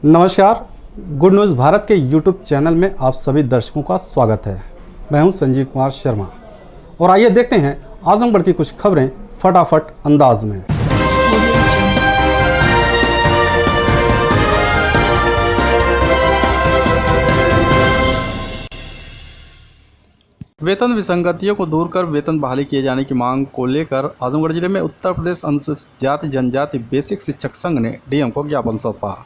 नमस्कार, good news Bharat के YouTube channel में आप सभी दर्शकों का स्वागत है। मैं हूं संजीव कुमार शर्मा और आइए देखते हैं आजमगढ़ की कुछ खबरें फटाफट अंदाज में। वेतन विसंगतियों को दूर कर वेतन बहाली किए जाने की मांग को लेकर आजमगढ़ जिले में उत्तर प्रदेश अनुसूचित जाति जनजाति बेसिक शिक्षक संघ ने डीएम को ज्ञापन सौंपा।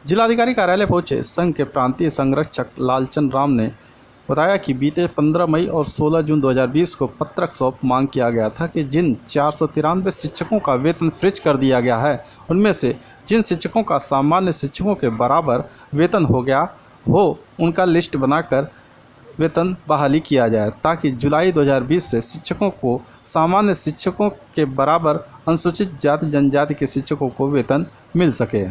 जिलाधिकारी कार्यालय पहुंचे संघ के प्रांतीय संरक्षक लालचंद राम ने बताया कि बीते 15 मई और 16 जून 2020 को पत्रक सौंप मांग किया गया था कि जिन 493 शिक्षकों का वेतन फ्रीज कर दिया गया है, उनमें से जिन शिक्षकों का सामान्य शिक्षकों के बराबर वेतन हो गया हो, उनका लिस्ट बनाकर वेतन बहाली किया जाए ताकि जुलाई 2020 से शिक्षकों को सामान्य शिक्षकों के बराबर अनुसूचित जाति जनजाति के शिक्षकों को वेतन मिल सके।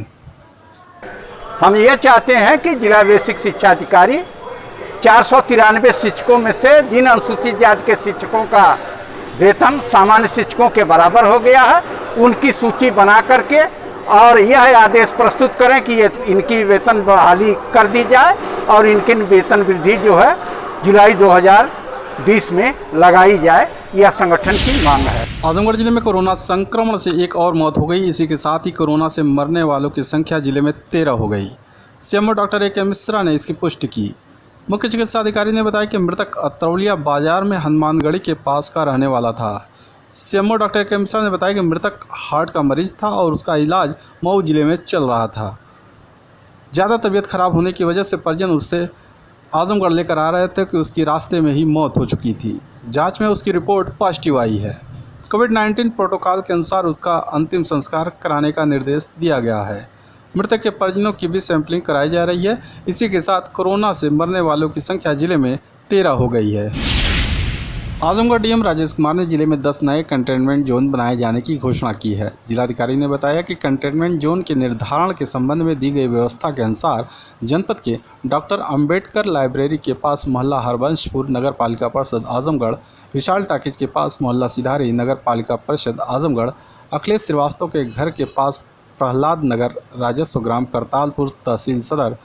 हम ये चाहते हैं कि जिला बेसिक शिक्षा अधिकारी 493 शिक्षकों में से जिन अनुसूचित जाति के शिक्षकों का वेतन सामान्य शिक्षकों के बराबर हो गया है, उनकी सूची बना करके और यह आदेश प्रस्तुत करें कि ये इनकी वेतन बहाली कर दी जाए और इनकी वेतन वृद्धि जो है जुलाई 2020 में लगाई जाए। यह संगठन की मांग है। आजमगढ़ जिले में कोरोना संक्रमण से एक और मौत हो गई। इसी के साथ ही कोरोना से मरने वालों की संख्या जिले में 13 हो गई। सीएमओ डॉक्टर ए के मिश्रा ने इसकी पुष्टि की। मुख्य चिकित्सा अधिकारी ने बताया कि मृतक अतरौलिया बाजार में हनुमानगढ़ी के पास का रहने वाला था। सीएमओ डॉक्टर ए के मिश्रा ने बताया कि मृतक हार्ट का मरीज था और उसका इलाज मऊ जिले में चल रहा था। ज़्यादा तबीयत खराब होने की वजह से परिजन उससे आजमगढ़ लेकर आ रहे थे कि उसकी रास्ते में ही मौत हो चुकी थी। जांच में उसकी रिपोर्ट पॉजिटिव आई है। कोविड-19 प्रोटोकॉल के अनुसार उसका अंतिम संस्कार कराने का निर्देश दिया गया है। मृतक के परिजनों की भी सैंपलिंग कराई जा रही है। इसी के साथ कोरोना से मरने वालों की संख्या जिले में 13 हो गई है। आजमगढ़ डीएम राजेश कुमार ने जिले में 10 नए कंटेनमेंट जोन बनाए जाने की घोषणा की है। जिलाधिकारी ने बताया कि कंटेनमेंट जोन के निर्धारण के संबंध में दी गई व्यवस्था के अनुसार जनपद के डॉक्टर अंबेडकर लाइब्रेरी के पास मोहल्ला हरबंशपुर नगर पालिका परिषद आजमगढ़, विशाल टाकिज के पास मोहल्ला सिधारी नगर पालिका परिषद आजमगढ़, अखिलेश श्रीवास्तव के घर के पास प्रहलाद नगर राजस्व ग्राम करतालपुर तहसील सदर,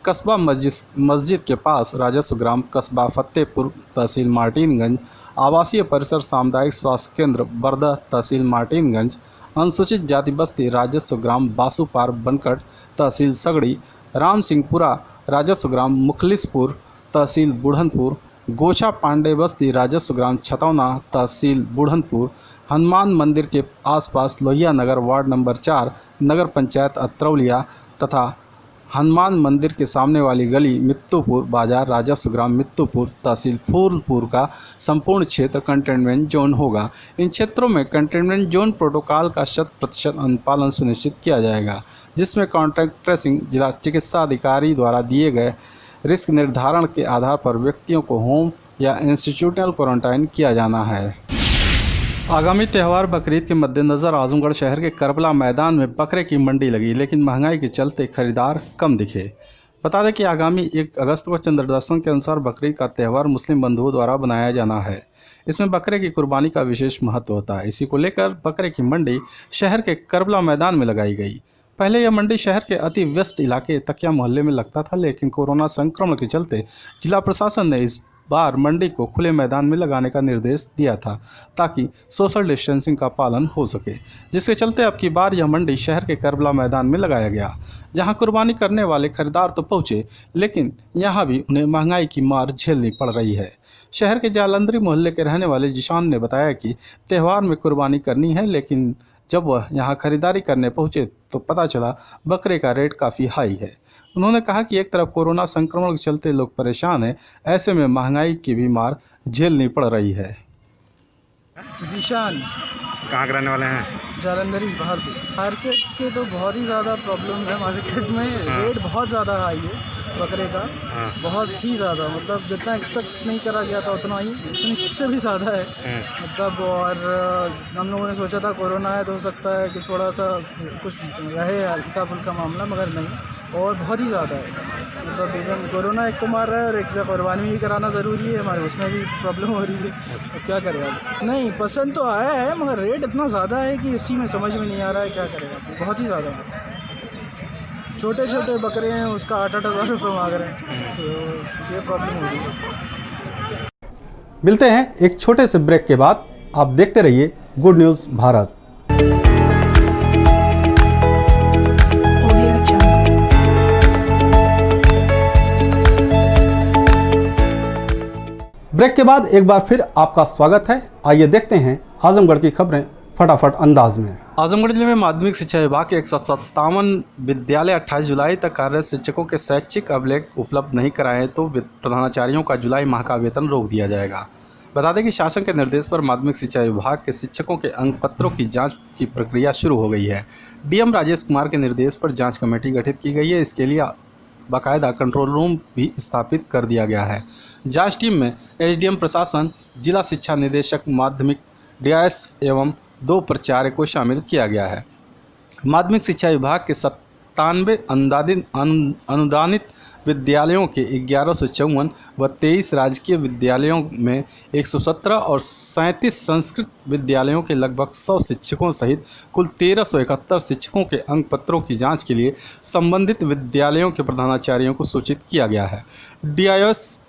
कस्बा मस्जिद के पास राजस्व ग्राम कस्बा फतेहपुर तहसील मार्टिनगंज, आवासीय परिसर सामुदायिक स्वास्थ्य केंद्र बरदा तहसील मार्टिनगंज, अनुसूचित जाति बस्ती राजस्व ग्राम बासुपार बनकट तहसील सगड़ी, राम सिंहपुरा राजस्व ग्राम मुखलिसपुर तहसील बुढ़नपुर, गोछा पांडे बस्ती राजस्व ग्राम छतौना तहसील बुढ़नपुर, हनुमान मंदिर के आसपास लोहिया नगर वार्ड नंबर 4 नगर पंचायत अतरौलिया तथा हनुमान मंदिर के सामने वाली गली मित्तुपुर बाजार राजस्व ग्राम मित्तुपुर तहसील फूलपुर का संपूर्ण क्षेत्र कंटेनमेंट जोन होगा। इन क्षेत्रों में कंटेनमेंट जोन प्रोटोकॉल का 100% अनुपालन सुनिश्चित किया जाएगा, जिसमें कॉन्टैक्ट ट्रेसिंग जिला चिकित्सा अधिकारी द्वारा दिए गए रिस्क निर्धारण के आधार पर व्यक्तियों को होम या इंस्टीट्यूशनल क्वारंटाइन किया जाना है। आगामी त्यौहार बकरीद के मद्देनज़र आजमगढ़ शहर के करबला मैदान में बकरे की मंडी लगी, लेकिन महंगाई के चलते खरीदार कम दिखे। बता दें कि आगामी 1 अगस्त को चंद्र दर्शन के अनुसार बकरीद का त्यौहार मुस्लिम बंधुओं द्वारा बनाया जाना है। इसमें बकरे की कुर्बानी का विशेष महत्व होता है। इसी को लेकर बकरे की मंडी शहर के करबला मैदान में लगाई गई। पहले यह मंडी शहर के अति व्यस्त इलाके तकिया मोहल्ले में लगता था, लेकिन कोरोना संक्रमण के चलते जिला प्रशासन ने इस बार मंडी को खुले मैदान में लगाने का निर्देश दिया था ताकि सोशल डिस्टेंसिंग का पालन हो सके, जिसके चलते अब की बार यह मंडी शहर के करबला मैदान में लगाया गया, जहां कुर्बानी करने वाले खरीदार तो पहुंचे, लेकिन यहां भी उन्हें महंगाई की मार झेलनी पड़ रही है। शहर के जालंधरी मोहल्ले के रहने वाले जिशान ने बताया कि त्यौहार में कुर्बानी करनी है, लेकिन जब वह यहां खरीदारी करने पहुंचे तो पता चला बकरे का रेट काफ़ी हाई है। उन्होंने कहा कि एक तरफ कोरोना संक्रमण के चलते लोग परेशान हैं, ऐसे में महंगाई की भी मार झेलनी पड़ रही है। जीशान कहाँ के रहने वाले हैं? जालंधरी मार्केट के तो बहुत ही ज़्यादा प्रॉब्लम है। मार्केट में रेट बहुत ज़्यादा हाई है बकरे का, बहुत ही ज़्यादा, मतलब जितना एक्सपेक्ट नहीं करा गया था उतना ही, इससे भी ज़्यादा है मतलब। और हम लोगों ने सोचा था कोरोना है तो हो सकता है कि थोड़ा सा कुछ रहे हल्का फुल्का मामला, मगर नहीं, और बहुत ही ज़्यादा है मतलब। इवन कोरोना एक तो मार रहा है और एक कुर्बानी भी कराना ज़रूरी है, हमारे उसमें भी प्रॉब्लम हो रही है, तो क्या करेगा। नहीं, पसंद तो आया है मगर रेट इतना ज़्यादा है कि इसी में समझ में नहीं आ रहा है क्या करेगा, बहुत ही ज़्यादा है। छोटे छोटे बकरे हैं, उसका 8-8 हज़ार रुपये मांग रहे हैं, तो ये प्रॉब्लम हो रही है। मिलते हैं एक छोटे से ब्रेक के बाद। आप देखते रहिए गुड न्यूज़ भारत। ब्रेक के बाद एक बार फिर आपका स्वागत है। आइए देखते हैं आजमगढ़ की खबरें फटाफट अंदाज में। आजमगढ़ जिले में माध्यमिक शिक्षा विभाग के 157 विद्यालय 28 जुलाई तक कार्यरत शिक्षकों के शैक्षिक अभिलेख उपलब्ध नहीं कराए तो प्रधानाचार्यों का जुलाई माह का वेतन रोक दिया जाएगा। बता दें कि शासन के निर्देश पर माध्यमिक शिक्षा विभाग के शिक्षकों के अंक पत्रों की जांच की प्रक्रिया शुरू हो गई है। डीएम राजेश कुमार के निर्देश पर जांच कमेटी गठित की गई है। इसके लिए बाकायदा कंट्रोल रूम भी स्थापित कर दिया गया है। जांच टीम में एसडीएम प्रशासन, जिला शिक्षा निदेशक माध्यमिक, डीआईएस एवं 2 प्राचार्य को शामिल किया गया है। माध्यमिक शिक्षा विभाग के 97 अनुदानित विद्यालयों के 1154 व 23 राजकीय विद्यालयों में 117 और 37 संस्कृत विद्यालयों के लगभग 100 शिक्षकों सहित कुल 1371 शिक्षकों के अंक पत्रों की जांच के लिए संबंधित विद्यालयों के प्रधानाचार्यों को सूचित किया गया है। डीआईएस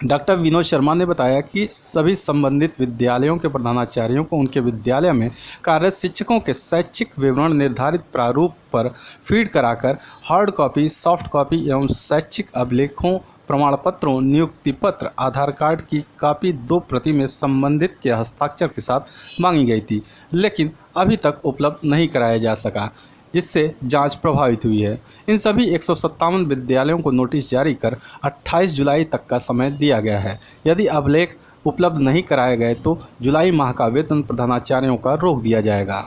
डॉक्टर विनोद शर्मा ने बताया कि सभी संबंधित विद्यालयों के प्रधानाचार्यों को उनके विद्यालय में कार्यरत शिक्षकों के शैक्षिक विवरण निर्धारित प्रारूप पर फीड कराकर हार्ड कॉपी, सॉफ्ट कॉपी एवं शैक्षिक अभिलेखों, प्रमाण पत्रों, नियुक्ति पत्र, आधार कार्ड की कॉपी 2 प्रति में संबंधित के हस्ताक्षर के साथ मांगी गई थी, लेकिन अभी तक उपलब्ध नहीं कराया जा सका, जिससे जांच प्रभावित हुई है। इन सभी 157 विद्यालयों को नोटिस जारी कर 28 जुलाई तक का समय दिया गया है। यदि अभिलेख उपलब्ध नहीं कराए गए तो जुलाई माह का वेतन प्रधानाचार्यों का रोक दिया जाएगा।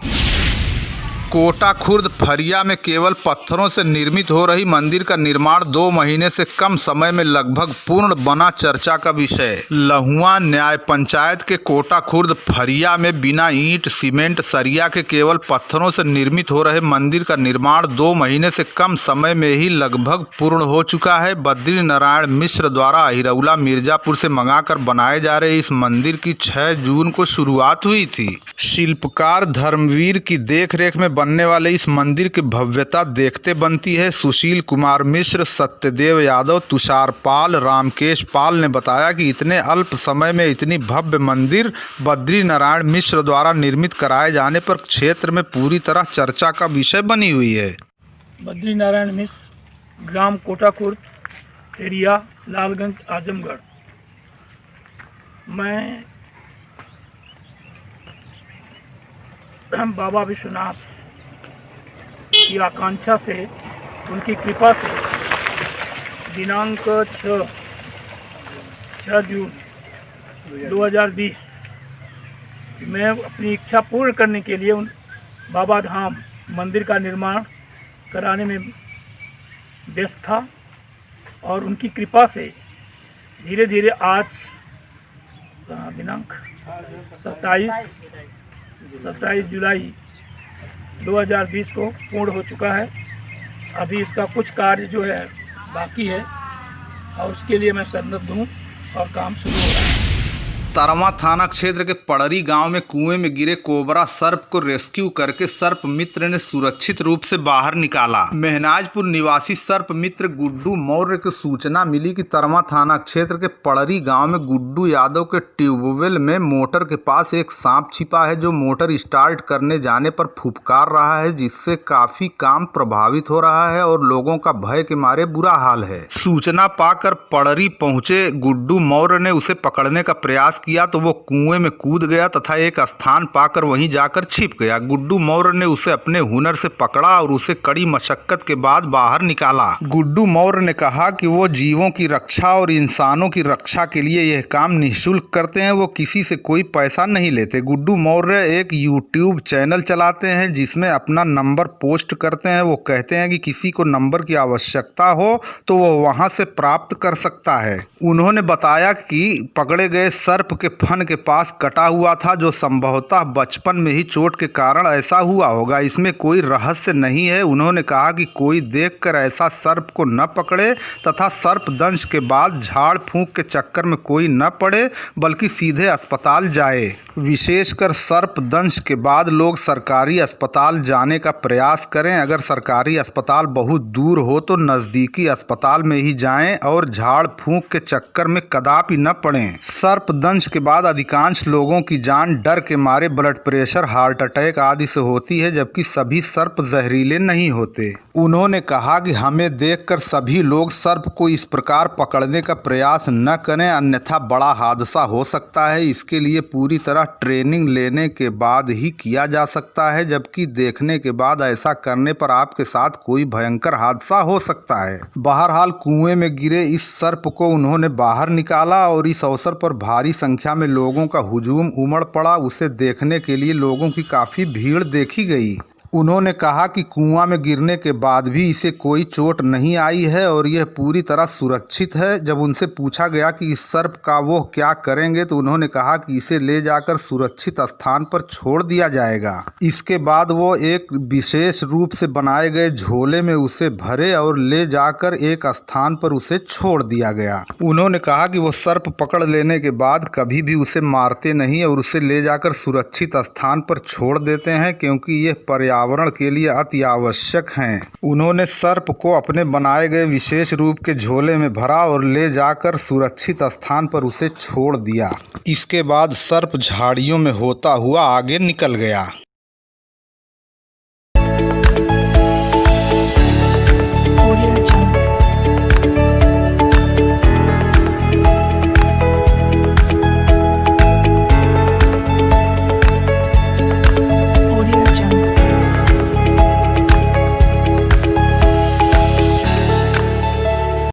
कोटा खुर्द फरिया में केवल पत्थरों से निर्मित हो रही मंदिर का निर्माण 2 महीने से कम समय में लगभग पूर्ण बना चर्चा का विषय। लहुआ न्याय पंचायत के कोटा खुर्द फरिया में बिना ईंट, सीमेंट, सरिया के केवल पत्थरों से निर्मित हो रहे मंदिर का निर्माण 2 महीने से कम समय में ही लगभग पूर्ण हो चुका है। बद्री नारायण मिश्र द्वारा अहिरौला मिर्जापुर से मंगाकर बनाए जा रहे इस मंदिर की 6 जून को शुरुआत हुई थी। शिल्पकार धर्मवीर की देखरेख में बनने वाले इस मंदिर की भव्यता देखते बनती है। सुशील कुमार मिश्र, सत्यदेव यादव, तुषार पाल, रामकेश पाल ने बताया कि इतने अल्प समय में इतनी भव्य मंदिर बद्री नारायण मिश्र द्वारा निर्मित कराए जाने पर क्षेत्र में पूरी तरह चर्चा का विषय बनी हुई है। बद्री नारायण मिश्र, ग्राम कोटा खुर्द, एरिया लालगंज, आजमगढ़। मैं बाबा विश्वनाथ की आकांक्षा से, उनकी कृपा से दिनांक 6 जून 2020 मैं अपनी इच्छा पूर्ण करने के लिए उन बाबा धाम मंदिर का निर्माण कराने में व्यस्त था और उनकी कृपा से धीरे धीरे आज दिनांक 27 जुलाई 2020 को पूर्ण हो चुका है। अभी इसका कुछ कार्य जो है बाकी है और उसके लिए मैं सन्नद्ध हूँ और काम शुरू हो रहा है। तरवा थाना क्षेत्र के पड़री गांव में कुएं में गिरे कोबरा सर्प को रेस्क्यू करके सर्प मित्र ने सुरक्षित रूप से बाहर निकाला। मेहनाजपुर निवासी सर्प मित्र गुड्डू मौर्य को सूचना मिली कि तरवा थाना क्षेत्र के पड़री गांव में गुड्डू यादव के ट्यूबवेल में मोटर के पास एक सांप छिपा है जो मोटर स्टार्ट करने जाने पर फुफकार रहा है, जिससे काफी काम प्रभावित हो रहा है और लोगों का भय के मारे बुरा हाल है। सूचना पाकर पड़री पहुंचे गुड्डू मौर्य ने उसे पकड़ने का प्रयास किया तो वो कुएं में कूद गया तथा एक स्थान पाकर वहीं जाकर छिप गया। गुड्डू मौर्य ने उसे अपने हुनर से पकड़ा और उसे कड़ी मशक्कत के बाद बाहर निकाला। गुड्डू मौर्य ने कहा कि वो जीवों की रक्षा और इंसानों की रक्षा के लिए यह काम निःशुल्क करते हैं, वो किसी से कोई पैसा नहीं लेते। गुड्डू मौर्य एक यूट्यूब चैनल चलाते हैं जिसमें अपना नंबर पोस्ट करते हैं। वो कहते हैं कि किसी को नंबर की आवश्यकता हो तो वो वहां से प्राप्त कर सकता है। उन्होंने बताया कि पकड़े गए सर्प सर्प के फन के पास कटा हुआ था, जो संभवतः बचपन में ही चोट के कारण ऐसा हुआ होगा। इसमें कोई रहस्य नहीं है। उन्होंने कहा कि कोई देखकर ऐसा सर्प को न पकड़े तथा सर्पदंश के बाद झाड़ फूंक के चक्कर में कोई न पड़े, बल्कि सीधे अस्पताल जाए। विशेषकर सर्पदंश के बाद लोग सरकारी अस्पताल जाने का प्रयास करें। अगर सरकारी अस्पताल बहुत दूर हो तो नज़दीकी अस्पताल में ही जाएं और झाड़ फूंक के चक्कर में कदापि न पड़ें। सर्पदंश के बाद अधिकांश लोगों की जान डर के मारे ब्लड प्रेशर, हार्ट अटैक आदि से होती है, जबकि सभी सर्प जहरीले नहीं होते। उन्होंने कहा कि हमें देखकर सभी लोग सर्प को इस प्रकार पकड़ने का प्रयास न करें, अन्यथा बड़ा हादसा हो सकता है। इसके लिए पूरी तरह ट्रेनिंग लेने के बाद ही किया जा सकता है, जबकि देखने के बाद ऐसा करने पर आपके साथ कोई भयंकर हादसा हो सकता है। बहरहाल कुएं में गिरे इस सर्प को उन्होंने बाहर निकाला और इस अवसर पर भारी संख्या में लोगों का हुजूम उमड़ पड़ा। उसे देखने के लिए लोगों की काफ़ी भीड़ देखी गई। उन्होंने कहा कि कुआं में गिरने के बाद भी इसे कोई चोट नहीं आई है और यह पूरी तरह सुरक्षित है। जब उनसे पूछा गया कि इस सर्प का वो क्या करेंगे तो उन्होंने कहा कि इसे ले जाकर सुरक्षित स्थान पर छोड़ दिया जाएगा। इसके बाद वो एक विशेष रूप से बनाए गए झोले में उसे भरे और ले जाकर एक स्थान पर उसे छोड़ दिया गया। उन्होंने कहा कि वो सर्प पकड़ लेने के बाद कभी भी उसे मारते नहीं और उसे ले जाकर सुरक्षित स्थान पर छोड़ देते हैं, क्योंकि यह पर्यावरण के लिए अति आवश्यक हैं। उन्होंने सर्प को अपने बनाए गए विशेष रूप के झोले में भरा और ले जाकर सुरक्षित स्थान पर उसे छोड़ दिया। इसके बाद सर्प झाड़ियों में होता हुआ आगे निकल गया।